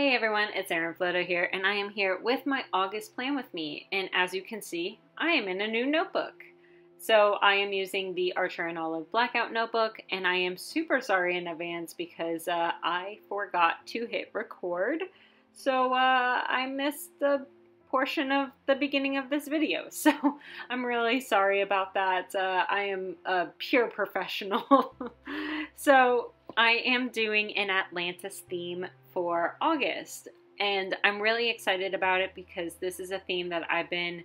Hey everyone, it's Erin Floto here, and I am here with my August plan with me. And as you can see, I am in a new notebook. So I am using the Archer and Olive Blackout notebook, and I am super sorry in advance because I forgot to hit record. So I missed the portion of the beginning of this video. So I'm really sorry about that. I am a pure professional. So I am doing an Atlantis theme for August, and I'm really excited about it because this is a theme that I've been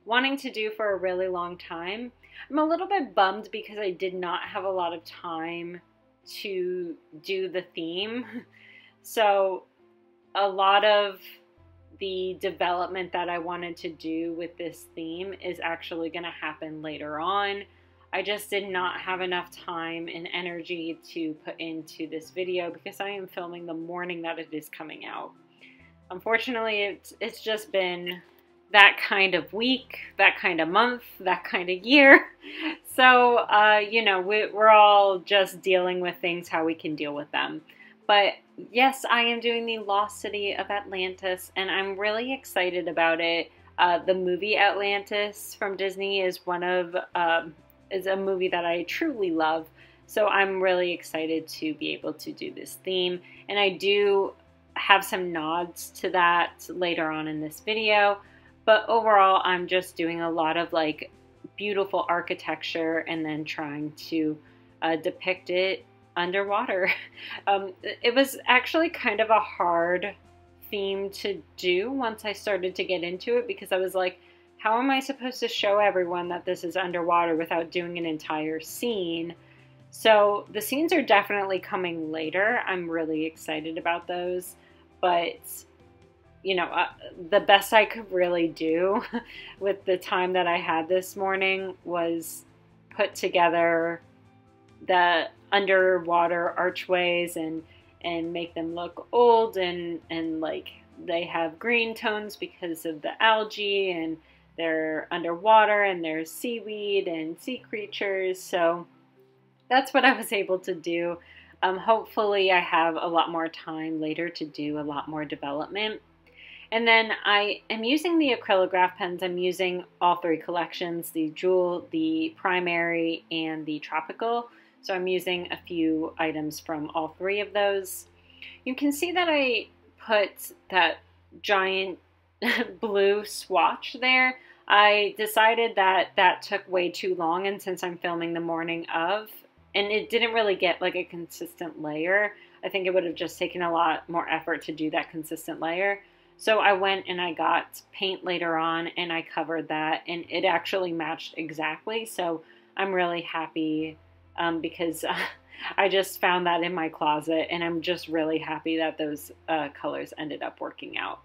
wanting to do for a really long time. I'm a little bit bummed because I did not have a lot of time to do the theme. So a lot of the development that I wanted to do with this theme is actually going to happen later on. I just did not have enough time and energy to put into this video because I am filming the morning that it is coming out. Unfortunately, it's just been that kind of week, that kind of month, that kind of year. So, you know, we're all just dealing with things how we can deal with them. But yes, I am doing the Lost City of Atlantis, and I'm really excited about it. The movie Atlantis from Disney is is a movie that I truly love. So I'm really excited to be able to do this theme. And I do have some nods to that later on in this video. But overall, I'm just doing a lot of like beautiful architecture and then trying to depict it underwater. It was actually kind of a hard theme to do once I started to get into it because I was like, how am I supposed to show everyone that this is underwater without doing an entire scene? So the scenes are definitely coming later. I'm really excited about those. But, you know, the best I could really do with the time that I had this morning was put together the underwater archways and make them look old and like they have green tones because of the algae and they're underwater and there's seaweed and sea creatures. So that's what I was able to do. Hopefully I have a lot more time later to do a lot more development. And then I am using the Acrylograph pens. I'm using all three collections, the Jewel, the Primary, and the Tropical. So I'm using a few items from all three of those. You can see that I put that giant blue swatch there. I decided that that took way too long, and since I'm filming the morning of, and it didn't really get like a consistent layer, I think it would have just taken a lot more effort to do that consistent layer. So I went and I got paint later on and I covered that, and it actually matched exactly. So I'm really happy because I just found that in my closet, and I'm just really happy that those colors ended up working out.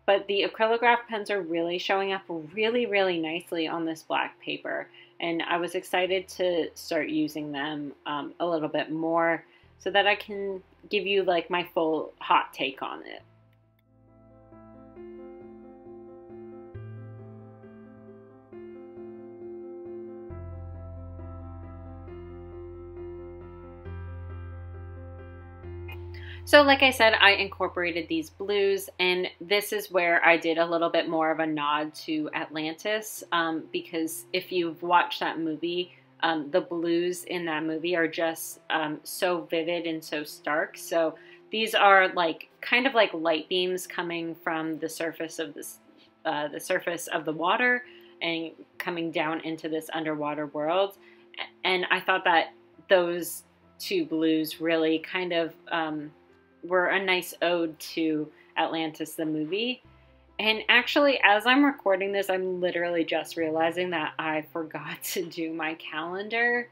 But the Acrylograph pens are really showing up really, really nicely on this black paper. And I was excited to start using them a little bit more so that I can give you like my full hot take on it. So like I said, I incorporated these blues, and this is where I did a little bit more of a nod to Atlantis, because if you've watched that movie, the blues in that movie are just so vivid and so stark. So these are like kind of like light beams coming from the surface of this, the surface of the water and coming down into this underwater world. And I thought that those two blues really kind of were a nice ode to Atlantis the movie. And actually, as I'm recording this, I'm literally just realizing that I forgot to do my calendar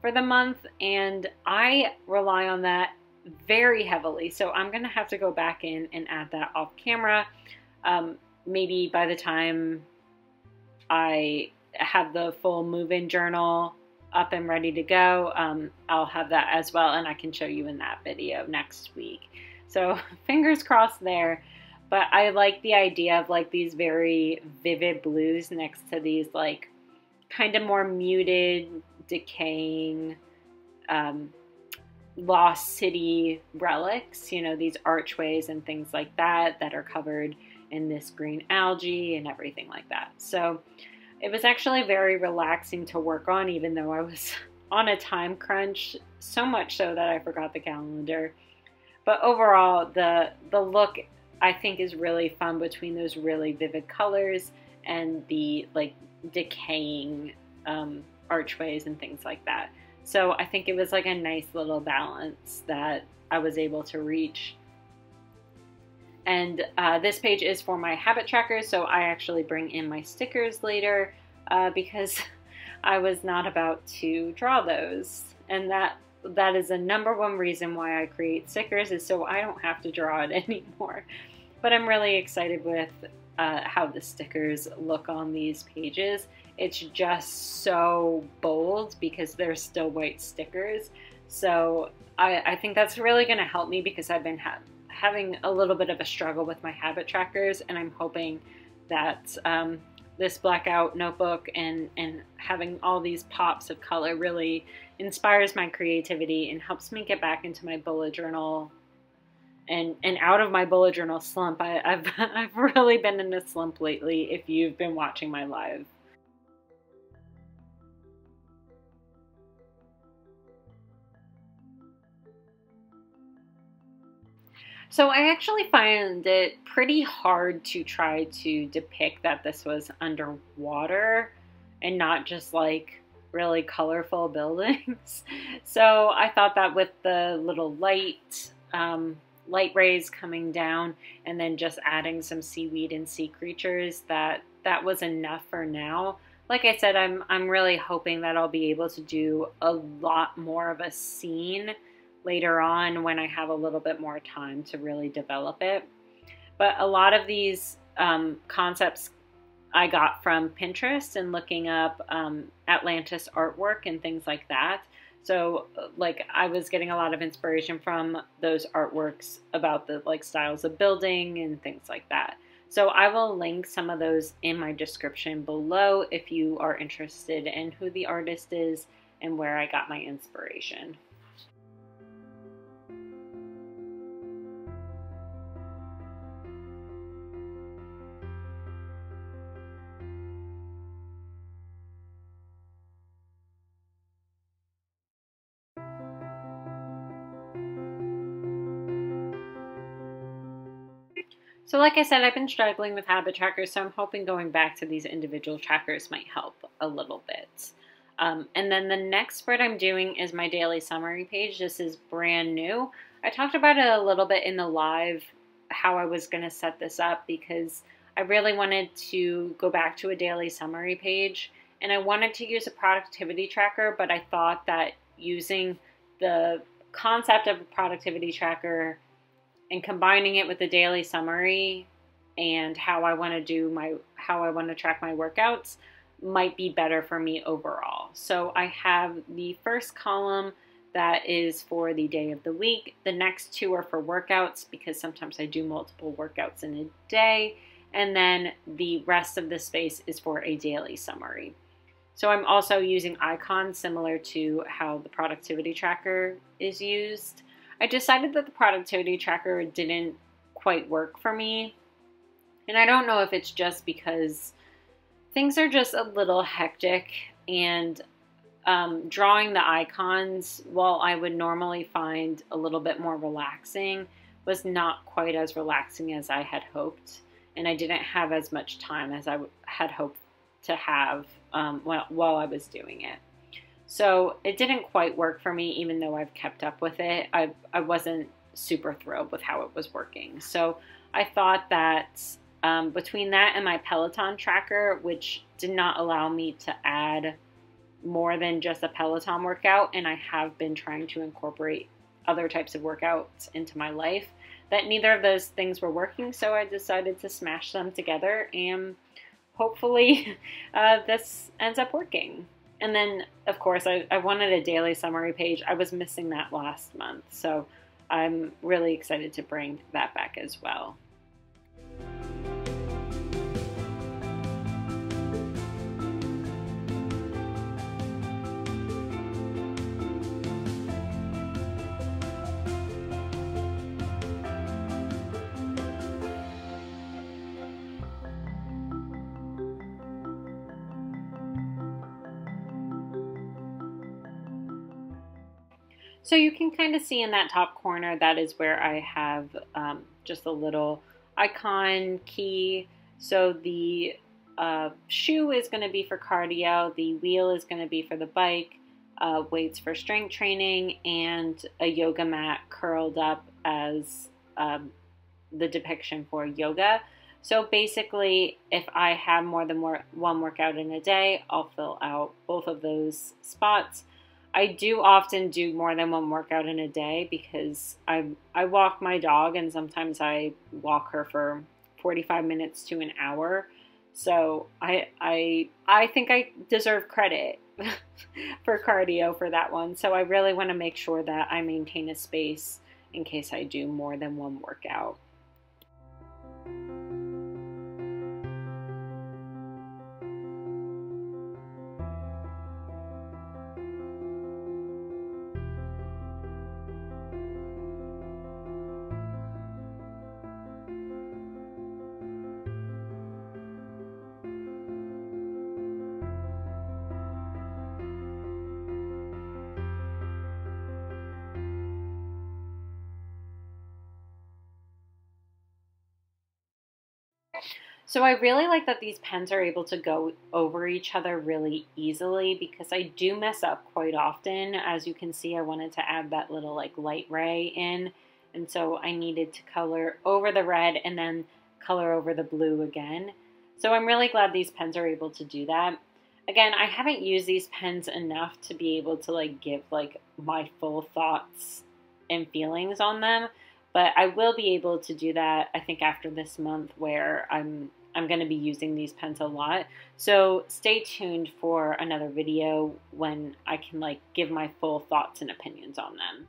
for the month, and I rely on that very heavily. So I'm gonna have to go back in and add that off camera. Maybe by the time I have the full move-in journal up and ready to go, I'll have that as well, and I can show you in that video next week. So fingers crossed there. But I like the idea of like these very vivid blues next to these like kind of more muted, decaying lost city relics, you know, these archways and things like that that are covered in this green algae and everything like that. So it was actually very relaxing to work on, even though I was on a time crunch, so much so that I forgot the calendar. But overall, the look, I think, is really fun between those really vivid colors and the like decaying archways and things like that. So I think it was like a nice little balance that I was able to reach. And this page is for my habit trackers, so I actually bring in my stickers later because I was not about to draw those. And that is the #1 reason why I create stickers, is so I don't have to draw it anymore. But I'm really excited with how the stickers look on these pages. It's just so bold because they're still white stickers. So I think that's really going to help me, because I've been having a little bit of a struggle with my habit trackers, and I'm hoping that this blackout notebook and having all these pops of color really inspires my creativity and helps me get back into my bullet journal and out of my bullet journal slump. I've really been in a slump lately, if you've been watching my live. So I actually find it pretty hard to try to depict that this was underwater and not just like really colorful buildings. So I thought that with the little light rays coming down and then just adding some seaweed and sea creatures, that was enough for now. Like I said, I'm really hoping that I'll be able to do a lot more of a scene later on when I have a little bit more time to really develop it. But a lot of these concepts I got from Pinterest and looking up Atlantis artwork and things like that. So like I was getting a lot of inspiration from those artworks about the like styles of building and things like that. So I will link some of those in my description below if you are interested in who the artist is and where I got my inspiration. So like I said, I've been struggling with habit trackers, so I'm hoping going back to these individual trackers might help a little bit. And then the next spread I'm doing is my daily summary page. This is brand new. I talked about it a little bit in the live, how I was going to set this up, because I really wanted to go back to a daily summary page, and I wanted to use a productivity tracker, but I thought that using the concept of a productivity tracker and combining it with the daily summary and how I want to track my workouts might be better for me overall. So I have the first column that is for the day of the week. The next two are for workouts, because sometimes I do multiple workouts in a day. And then the rest of the space is for a daily summary. So I'm also using icons similar to how the productivity tracker is used. I decided that the productivity tracker didn't quite work for me. And I don't know if it's just because things are just a little hectic, and drawing the icons, while I would normally find a little bit more relaxing, was not quite as relaxing as I had hoped. And I didn't have as much time as I had hoped to have while I was doing it. So it didn't quite work for me, even though I've kept up with it. I wasn't super thrilled with how it was working. So I thought that between that and my Peloton tracker, which did not allow me to add more than just a Peloton workout, and I have been trying to incorporate other types of workouts into my life, that neither of those things were working. So I decided to smash them together, and hopefully this ends up working. And then, of course, I wanted a daily summary page. I was missing that last month, so I'm really excited to bring that back as well. So you can kind of see in that top corner, that is where I have just a little icon key. So the shoe is going to be for cardio, the wheel is going to be for the bike, weights for strength training, and a yoga mat curled up as the depiction for yoga. So basically, if I have more than one workout in a day, I'll fill out both of those spots. I do often do more than one workout in a day because I walk my dog, and sometimes I walk her for 45 minutes to an hour. So I think I deserve credit for cardio for that one. So I really want to make sure that I maintain a space in case I do more than one workout. So I really like that these pens are able to go over each other really easily because I do mess up quite often. As you can see, I wanted to add that little like light ray in, and so I needed to color over the red and then color over the blue again. So I'm really glad these pens are able to do that. Again, I haven't used these pens enough to be able to like give like my full thoughts and feelings on them. But I will be able to do that, I think, after this month where I'm going to be using these pens a lot. So stay tuned for another video when I can like give my full thoughts and opinions on them.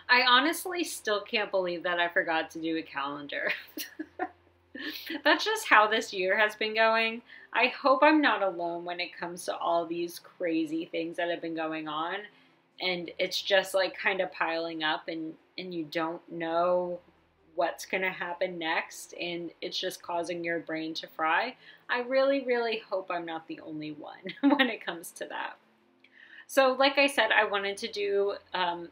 I honestly still can't believe that I forgot to do a calendar. That's just how this year has been going. I hope I'm not alone when it comes to all these crazy things that have been going on. And it's just like kind of piling up and you don't know what's going to happen next. And it's just causing your brain to fry. I really, really hope I'm not the only one when it comes to that. So like I said, I wanted to do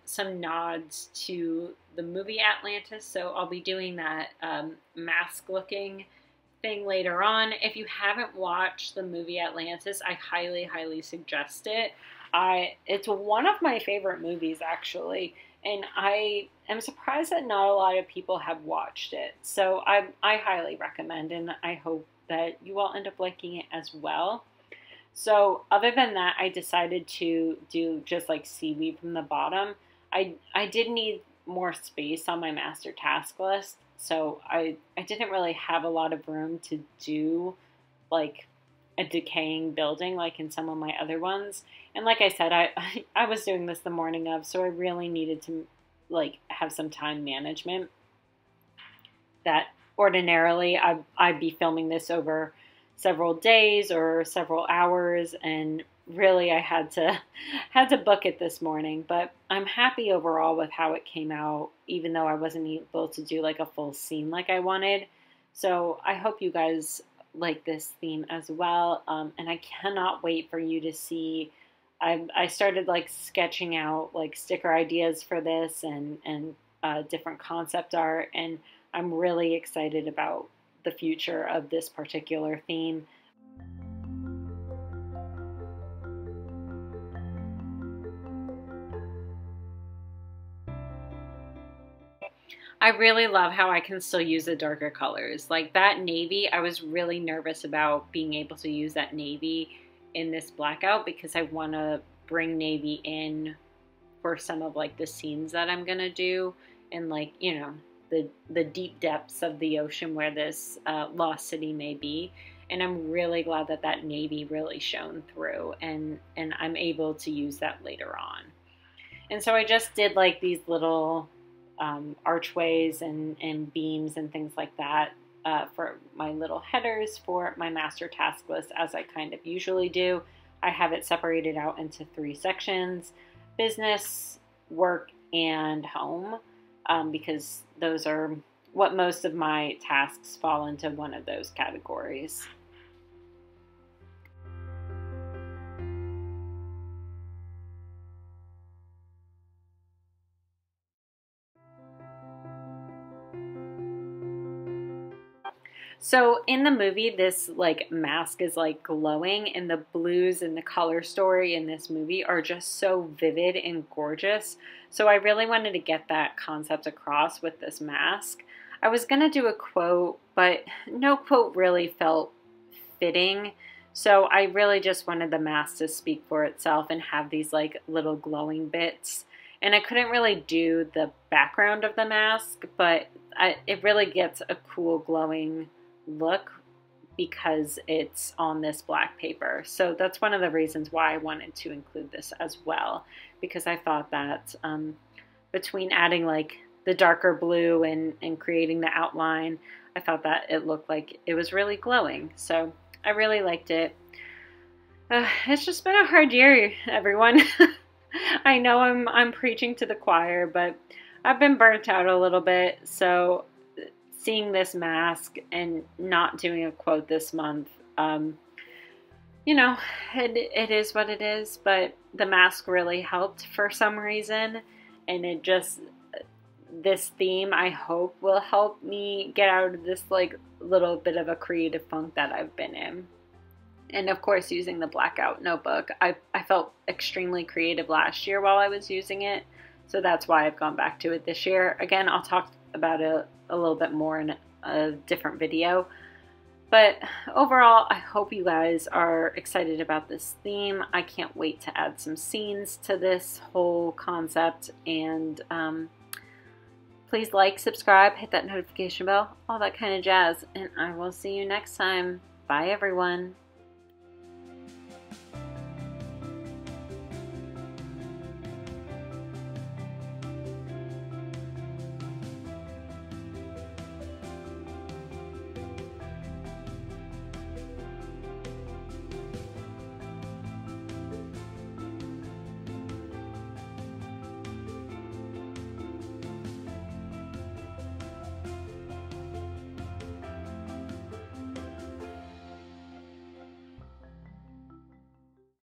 some nods to the movie Atlantis, so I'll be doing that mask-looking thing later on. If you haven't watched the movie Atlantis, I highly, highly suggest it. It's one of my favorite movies, actually, and I am surprised that not a lot of people have watched it. So I highly recommend, and I hope that you all end up liking it as well. So other than that, I decided to do just like seaweed from the bottom. I did need more space on my master task list, so I didn't really have a lot of room to do like a decaying building like in some of my other ones. And like I said, I was doing this the morning of, so I really needed to like have some time management. That ordinarily I'd be filming this over several days or several hours, and really I had to book it this morning. But I'm happy overall with how it came out, even though I wasn't able to do like a full scene like I wanted. So I hope you guys like this theme as well, and I cannot wait for you to see. I started like sketching out like sticker ideas for this and different concept art, and I'm really excited about the future of this particular theme. I really love how I can still use the darker colors. Like that navy, I was really nervous about being able to use that navy in this blackout because I want to bring navy in for some of like the scenes that I'm gonna do, and like, you know, the deep depths of the ocean where this lost city may be. And I'm really glad that that navy really shone through, and I'm able to use that later on. And so I just did like these little archways and beams and things like that for my little headers for my master task list, as I kind of usually do. I have it separated out into 3 sections: business, work, and home, because those are what most of my tasks fall into one of those categories. So in the movie, this like mask is like glowing, and the blues and the color story in this movie are just so vivid and gorgeous. So I really wanted to get that concept across with this mask. I was gonna do a quote, but no quote really felt fitting. So I really just wanted the mask to speak for itself and have these like little glowing bits. And I couldn't really do the background of the mask, but it really gets a cool glowing look because it's on this black paper. So that's one of the reasons why I wanted to include this as well, because I thought that between adding like the darker blue and creating the outline, I thought that it looked like it was really glowing. So I really liked it. It's just been a hard year, everyone. I know I'm preaching to the choir, but I've been burnt out a little bit. So seeing this mask and not doing a quote this month, you know, it is what it is, but the mask really helped for some reason, and it just, this theme I hope will help me get out of this like little bit of a creative funk that I've been in. And of course, using the blackout notebook, I felt extremely creative last year while I was using it, so that's why I've gone back to it this year. Again, I'll talk about it a little bit more in a different video. But overall, I hope you guys are excited about this theme. I can't wait to add some scenes to this whole concept. And please like, subscribe, hit that notification bell, all that kind of jazz. And I will see you next time. Bye, everyone.